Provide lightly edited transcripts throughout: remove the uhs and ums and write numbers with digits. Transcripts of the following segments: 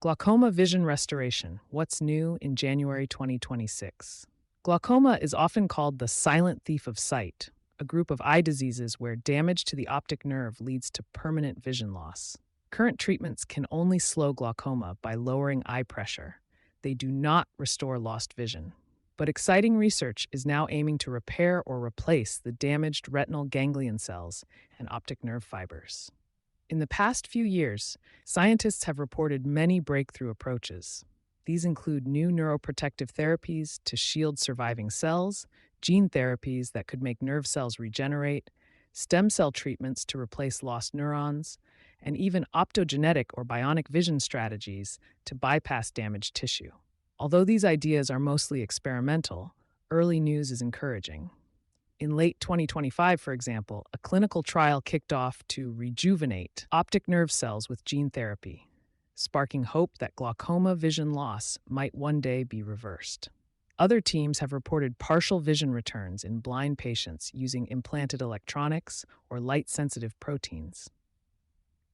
Glaucoma Vision Restoration, What's New in January 2026. Glaucoma is often called the silent thief of sight, a group of eye diseases where damage to the optic nerve leads to permanent vision loss. Current treatments can only slow glaucoma by lowering eye pressure. They do not restore lost vision. But exciting research is now aiming to repair or replace the damaged retinal ganglion cells and optic nerve fibers. In the past few years, scientists have reported many breakthrough approaches. These include new neuroprotective therapies to shield surviving cells, gene therapies that could make nerve cells regenerate, stem cell treatments to replace lost neurons, and even optogenetic or bionic vision strategies to bypass damaged tissue. Although these ideas are mostly experimental, early news is encouraging. In late 2025, for example, a clinical trial kicked off to rejuvenate optic nerve cells with gene therapy, sparking hope that glaucoma vision loss might one day be reversed. Other teams have reported partial vision returns in blind patients using implanted electronics or light-sensitive proteins.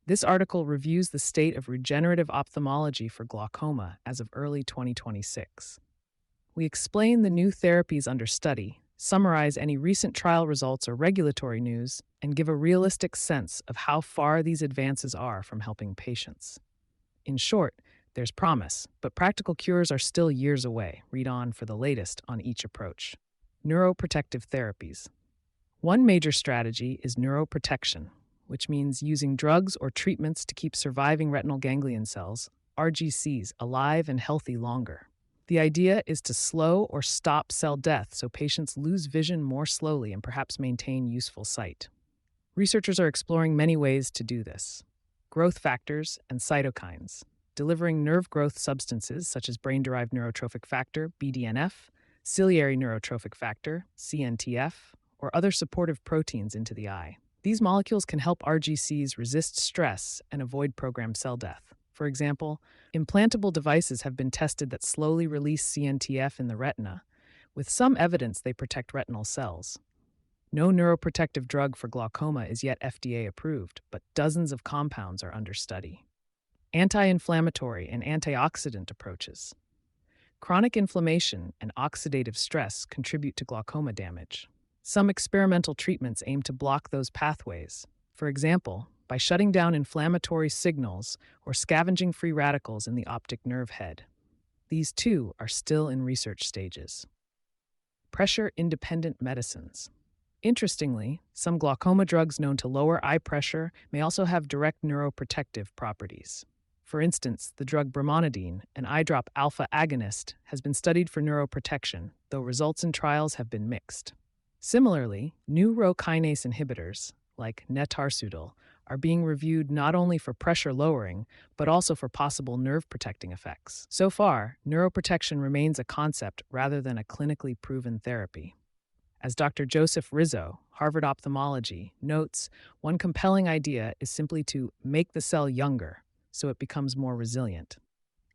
This article reviews the state of regenerative ophthalmology for glaucoma as of early 2026. We explain the new therapies under study, summarize any recent trial results or regulatory news, and give a realistic sense of how far these advances are from helping patients. In short, there's promise, but practical cures are still years away. Read on for the latest on each approach. Neuroprotective therapies. One major strategy is neuroprotection, which means using drugs or treatments to keep surviving retinal ganglion cells, RGCs, alive and healthy longer. The idea is to slow or stop cell death so patients lose vision more slowly and perhaps maintain useful sight. Researchers are exploring many ways to do this. Growth factors and cytokines, delivering nerve growth substances such as brain-derived neurotrophic factor, BDNF, ciliary neurotrophic factor, CNTF, or other supportive proteins into the eye. These molecules can help RGCs resist stress and avoid programmed cell death. For example, implantable devices have been tested that slowly release CNTF in the retina, with some evidence they protect retinal cells. No neuroprotective drug for glaucoma is yet FDA-approved, but dozens of compounds are under study. Anti-inflammatory and antioxidant approaches. Chronic inflammation and oxidative stress contribute to glaucoma damage. Some experimental treatments aim to block those pathways. For example, by shutting down inflammatory signals or scavenging free radicals in the optic nerve head. These too are still in research stages. Pressure-independent medicines. Interestingly, some glaucoma drugs known to lower eye pressure may also have direct neuroprotective properties. For instance, the drug brimonidine, an eye drop alpha-agonist, has been studied for neuroprotection, though results in trials have been mixed. Similarly, new Rho kinase inhibitors, like netarsudil, are being reviewed not only for pressure lowering, but also for possible nerve-protecting effects. So far, neuroprotection remains a concept rather than a clinically proven therapy. As Dr. Joseph Rizzo, Harvard Ophthalmology, notes, one compelling idea is simply to make the cell younger so it becomes more resilient.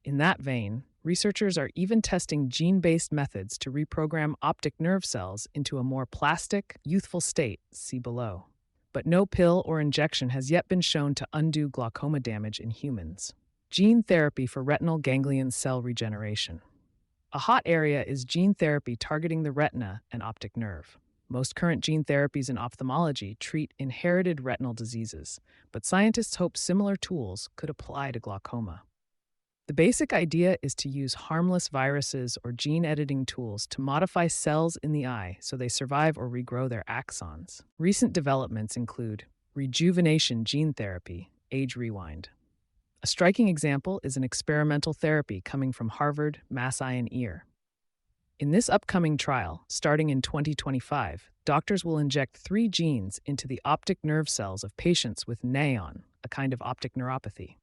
In that vein, researchers are even testing gene-based methods to reprogram optic nerve cells into a more plastic, youthful state, see below. But no pill or injection has yet been shown to undo glaucoma damage in humans. Gene therapy for retinal ganglion cell regeneration. A hot area is gene therapy targeting the retina and optic nerve. Most current gene therapies in ophthalmology treat inherited retinal diseases, but scientists hope similar tools could apply to glaucoma. The basic idea is to use harmless viruses or gene editing tools to modify cells in the eye so they survive or regrow their axons. Recent developments include rejuvenation gene therapy, age rewind. A striking example is an experimental therapy coming from Harvard Mass Eye and Ear. In this upcoming trial, starting in 2025, doctors will inject 3 genes into the optic nerve cells of patients with neon, a kind of optic neuropathy.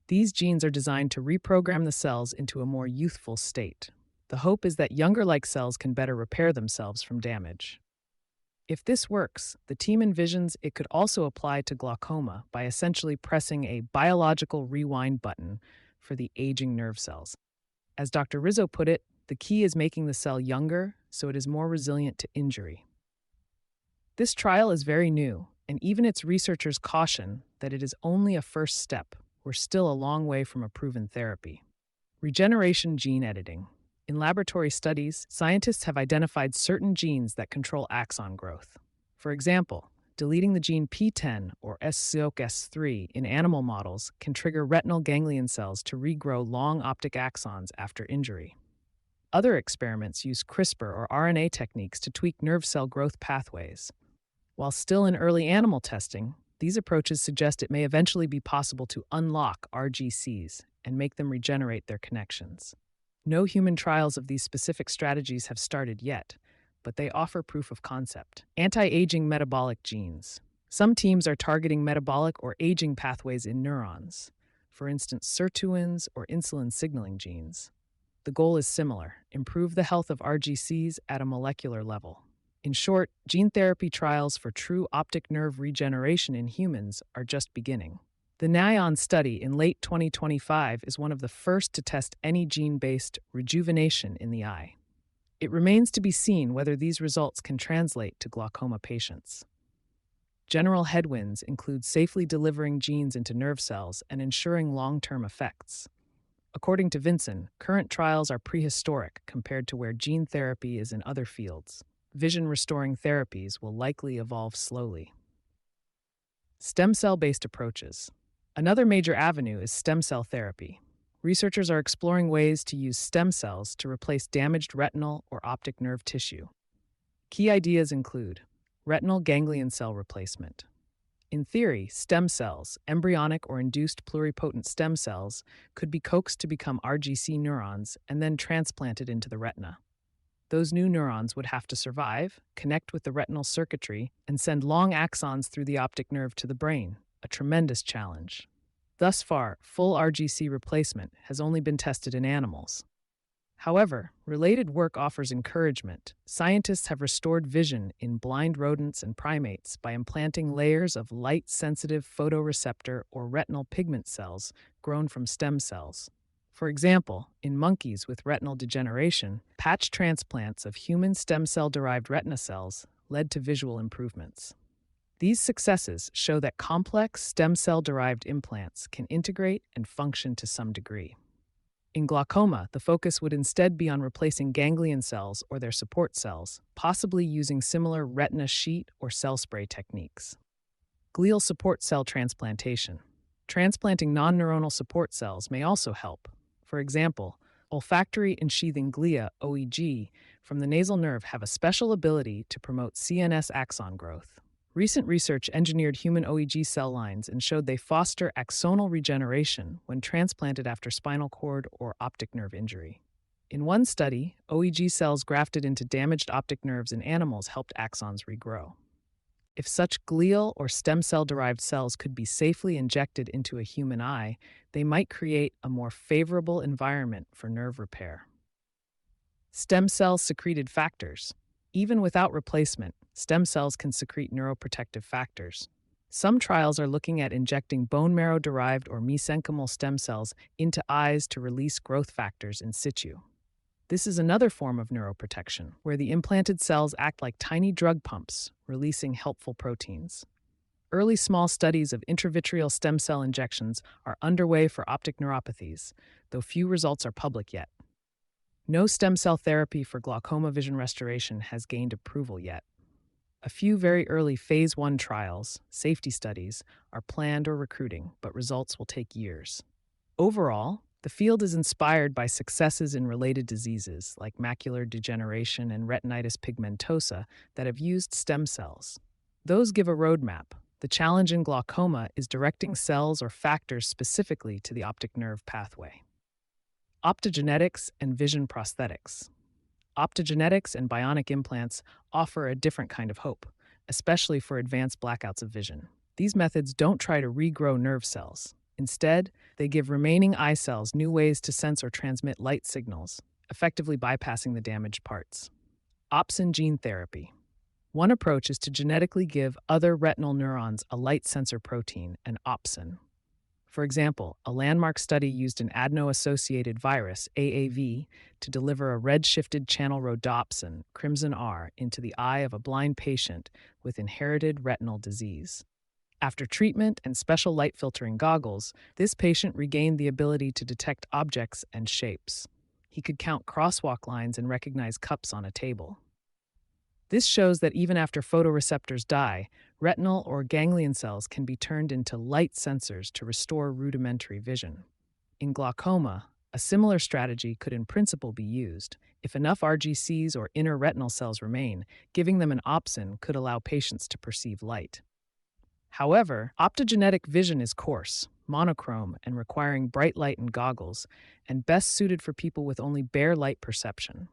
These genes are designed to reprogram the cells into a more youthful state. The hope is that younger-like cells can better repair themselves from damage. If this works, the team envisions it could also apply to glaucoma by essentially pressing a biological rewind button for the aging nerve cells. As Dr. Rizzo put it, the key is making the cell younger so it is more resilient to injury. This trial is very new, and even its researchers caution that it is only a first step. we're still a long way from a proven therapy. Regeneration gene editing. In laboratory studies, scientists have identified certain genes that control axon growth. For example, deleting the gene P10 or SOC3 in animal models can trigger retinal ganglion cells to regrow long optic axons after injury. Other experiments use CRISPR or RNA techniques to tweak nerve cell growth pathways. While still in early animal testing, these approaches suggest it may eventually be possible to unlock RGCs and make them regenerate their connections. No human trials of these specific strategies have started yet, but they offer proof of concept. Anti-aging metabolic genes. Some teams are targeting metabolic or aging pathways in neurons, for instance, sirtuins or insulin signaling genes. The goal is similar: improve the health of RGCs at a molecular level. In short, gene therapy trials for true optic nerve regeneration in humans are just beginning. The NION study in late 2025 is one of the first to test any gene-based rejuvenation in the eye. It remains to be seen whether these results can translate to glaucoma patients. General headwinds include safely delivering genes into nerve cells and ensuring long-term effects. According to Vinson, current trials are prehistoric compared to where gene therapy is in other fields. Vision-restoring therapies will likely evolve slowly. Stem cell-based approaches. Another major avenue is stem cell therapy. Researchers are exploring ways to use stem cells to replace damaged retinal or optic nerve tissue. Key ideas include retinal ganglion cell replacement. In theory, stem cells, embryonic or induced pluripotent stem cells, could be coaxed to become RGC neurons and then transplanted into the retina. Those new neurons would have to survive, connect with the retinal circuitry, and send long axons through the optic nerve to the brain, a tremendous challenge. Thus far, full RGC replacement has only been tested in animals. However, related work offers encouragement. Scientists have restored vision in blind rodents and primates by implanting layers of light-sensitive photoreceptor or retinal pigment cells grown from stem cells. For example, in monkeys with retinal degeneration, patch transplants of human stem cell-derived retina cells led to visual improvements. These successes show that complex stem cell-derived implants can integrate and function to some degree. In glaucoma, the focus would instead be on replacing ganglion cells or their support cells, possibly using similar retina sheet or cell spray techniques. Glial support cell transplantation. Transplanting non-neuronal support cells may also help. For example, olfactory ensheathing glia, OEG, from the nasal nerve have a special ability to promote CNS axon growth. Recent research engineered human OEG cell lines and showed they foster axonal regeneration when transplanted after spinal cord or optic nerve injury. In one study, OEG cells grafted into damaged optic nerves in animals helped axons regrow. If such glial or stem cell-derived cells could be safely injected into a human eye, they might create a more favorable environment for nerve repair. Stem cell-secreted factors. Even without replacement, stem cells can secrete neuroprotective factors. Some trials are looking at injecting bone marrow-derived or mesenchymal stem cells into eyes to release growth factors in situ. This is another form of neuroprotection, where the implanted cells act like tiny drug pumps, releasing helpful proteins. Early small studies of intravitreal stem cell injections are underway for optic neuropathies, though few results are public yet. No stem cell therapy for glaucoma vision restoration has gained approval yet. A few very early phase 1 trials, safety studies, are planned or recruiting, but results will take years. Overall, the field is inspired by successes in related diseases like macular degeneration and retinitis pigmentosa that have used stem cells. Those give a roadmap. The challenge in glaucoma is directing cells or factors specifically to the optic nerve pathway. Optogenetics and vision prosthetics. Optogenetics and bionic implants offer a different kind of hope, especially for advanced blackouts of vision. These methods don't try to regrow nerve cells. Instead, they give remaining eye cells new ways to sense or transmit light signals, effectively bypassing the damaged parts. Opsin gene therapy. One approach is to genetically give other retinal neurons a light sensor protein, an opsin. For example, a landmark study used an adeno-associated virus, AAV, to deliver a red-shifted channel rhodopsin, crimson R, into the eye of a blind patient with inherited retinal disease. After treatment and special light filtering goggles, this patient regained the ability to detect objects and shapes. He could count crosswalk lines and recognize cups on a table. This shows that even after photoreceptors die, retinal or ganglion cells can be turned into light sensors to restore rudimentary vision. In glaucoma, a similar strategy could in principle be used. If enough RGCs or inner retinal cells remain, giving them an opsin could allow patients to perceive light. However, optogenetic vision is coarse, monochrome, and requiring bright light and goggles, and best suited for people with only bare light perception.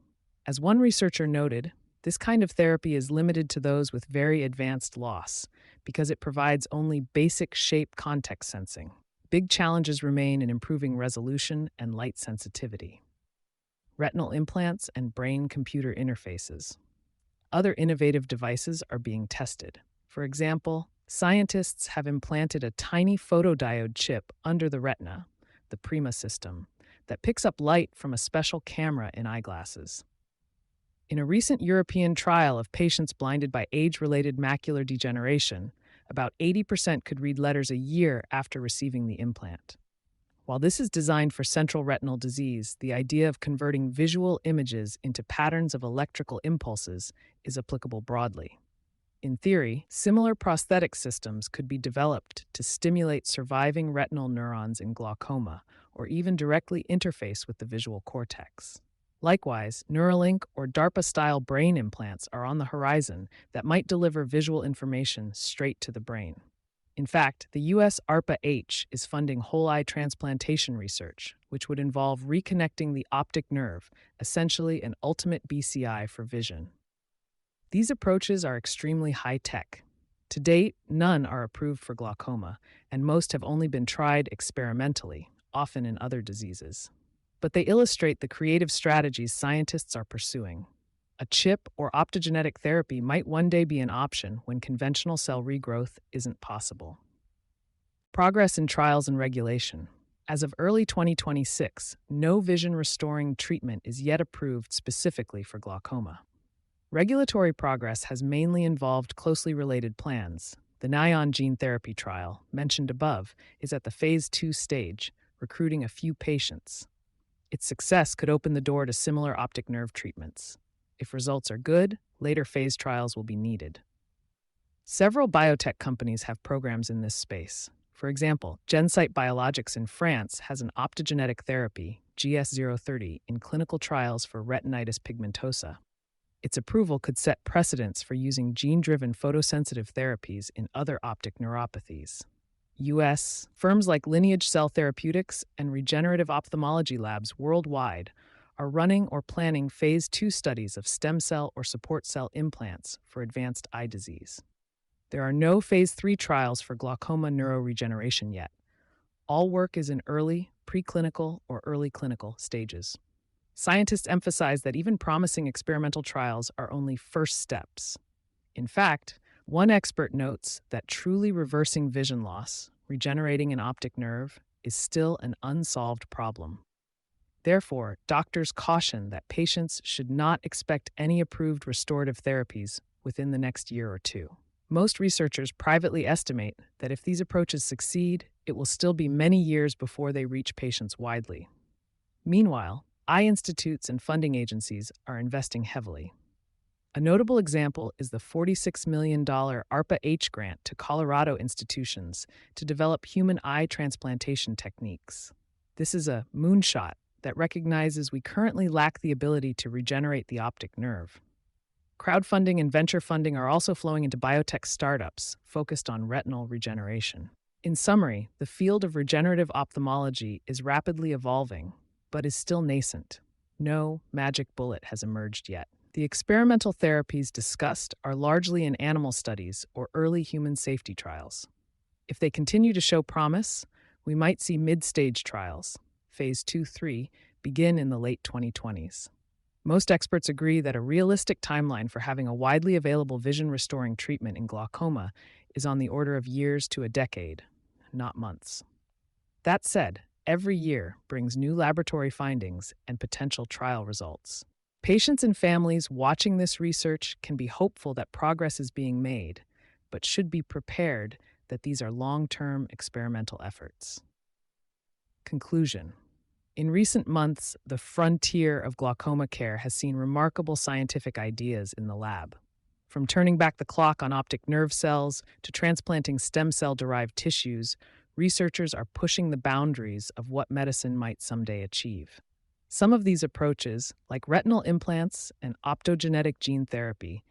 As one researcher noted, this kind of therapy is limited to those with very advanced loss because it provides only basic shape context sensing. Big challenges remain in improving resolution and light sensitivity. Retinal implants and brain-computer interfaces. Other innovative devices are being tested. For example, scientists have implanted a tiny photodiode chip under the retina, the PRIMA system, that picks up light from a special camera in eyeglasses. In a recent European trial of patients blinded by age-related macular degeneration, about 80% could read letters a year after receiving the implant. While this is designed for central retinal disease, the idea of converting visual images into patterns of electrical impulses is applicable broadly. In theory, similar prosthetic systems could be developed to stimulate surviving retinal neurons in glaucoma, or even directly interface with the visual cortex. Likewise, Neuralink or DARPA-style brain implants are on the horizon that might deliver visual information straight to the brain. In fact, the U.S. ARPA-H is funding whole-eye transplantation research, which would involve reconnecting the optic nerve, essentially an ultimate BCI for vision. These approaches are extremely high-tech. To date, none are approved for glaucoma, and most have only been tried experimentally, often in other diseases. But they illustrate the creative strategies scientists are pursuing. A chip or optogenetic therapy might one day be an option when conventional cell regrowth isn't possible. Progress in trials and regulation. As of early 2026, no vision-restoring treatment is yet approved specifically for glaucoma. Regulatory progress has mainly involved closely related plans. The NION gene therapy trial, mentioned above, is at the phase 2 stage, recruiting a few patients. Its success could open the door to similar optic nerve treatments. If results are good, later phase trials will be needed. Several biotech companies have programs in this space. For example, Gencyte Biologics in France has an optogenetic therapy, GS030, in clinical trials for retinitis pigmentosa. Its approval could set precedents for using gene-driven photosensitive therapies in other optic neuropathies. U.S. firms like Lineage Cell Therapeutics and regenerative ophthalmology labs worldwide are running or planning phase 2 studies of stem cell or support cell implants for advanced eye disease. There are no phase 3 trials for glaucoma neuroregeneration yet. All work is in early, preclinical, or early clinical stages. Scientists emphasize that even promising experimental trials are only first steps. In fact, one expert notes that truly reversing vision loss, regenerating an optic nerve, is still an unsolved problem. Therefore, doctors caution that patients should not expect any approved restorative therapies within the next year or two. Most researchers privately estimate that if these approaches succeed, it will still be many years before they reach patients widely. Meanwhile, eye institutes and funding agencies are investing heavily. A notable example is the $46 million ARPA-H grant to Colorado institutions to develop human eye transplantation techniques. This is a moonshot that recognizes we currently lack the ability to regenerate the optic nerve. Crowdfunding and venture funding are also flowing into biotech startups focused on retinal regeneration. In summary, the field of regenerative ophthalmology is rapidly evolving, but is still nascent. No magic bullet has emerged yet. The experimental therapies discussed are largely in animal studies or early human safety trials. If they continue to show promise, we might see mid-stage trials, phase 2-3, begin in the late 2020s. Most experts agree that a realistic timeline for having a widely available vision-restoring treatment in glaucoma is on the order of years to a decade, not months. That said, every year brings new laboratory findings and potential trial results. Patients and families watching this research can be hopeful that progress is being made, but should be prepared that these are long-term experimental efforts. Conclusion. In recent months, the frontier of glaucoma care has seen remarkable scientific ideas in the lab. From turning back the clock on optic nerve cells to transplanting stem cell-derived tissues, researchers are pushing the boundaries of what medicine might someday achieve. Some of these approaches, like retinal implants and optogenetic gene therapy,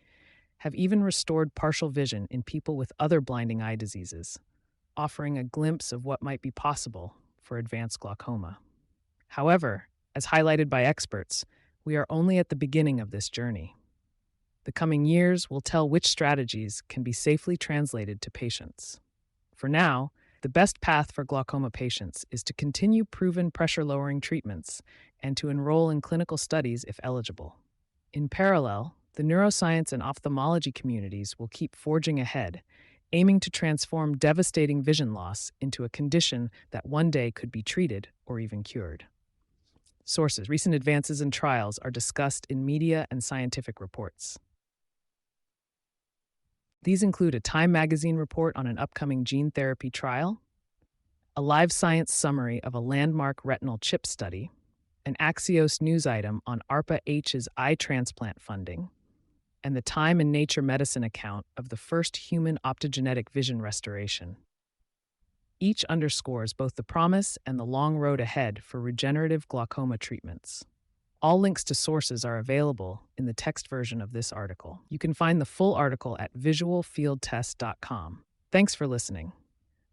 have even restored partial vision in people with other blinding eye diseases, offering a glimpse of what might be possible for advanced glaucoma. However, as highlighted by experts, we are only at the beginning of this journey. The coming years will tell which strategies can be safely translated to patients. For now, the best path for glaucoma patients is to continue proven pressure-lowering treatments and to enroll in clinical studies if eligible. In parallel, the neuroscience and ophthalmology communities will keep forging ahead, aiming to transform devastating vision loss into a condition that one day could be treated or even cured. Sources: recent advances in trials are discussed in media and scientific reports. These include a Time magazine report on an upcoming gene therapy trial, a Live Science summary of a landmark retinal chip study, an Axios news item on ARPA-H's eye transplant funding, and the Time and Nature Medicine account of the first human optogenetic vision restoration. Each underscores both the promise and the long road ahead for regenerative glaucoma treatments. All links to sources are available in the text version of this article. You can find the full article at visualfieldtest.com. Thanks for listening.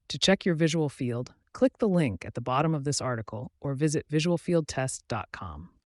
To check your visual field, click the link at the bottom of this article or visit visualfieldtest.com.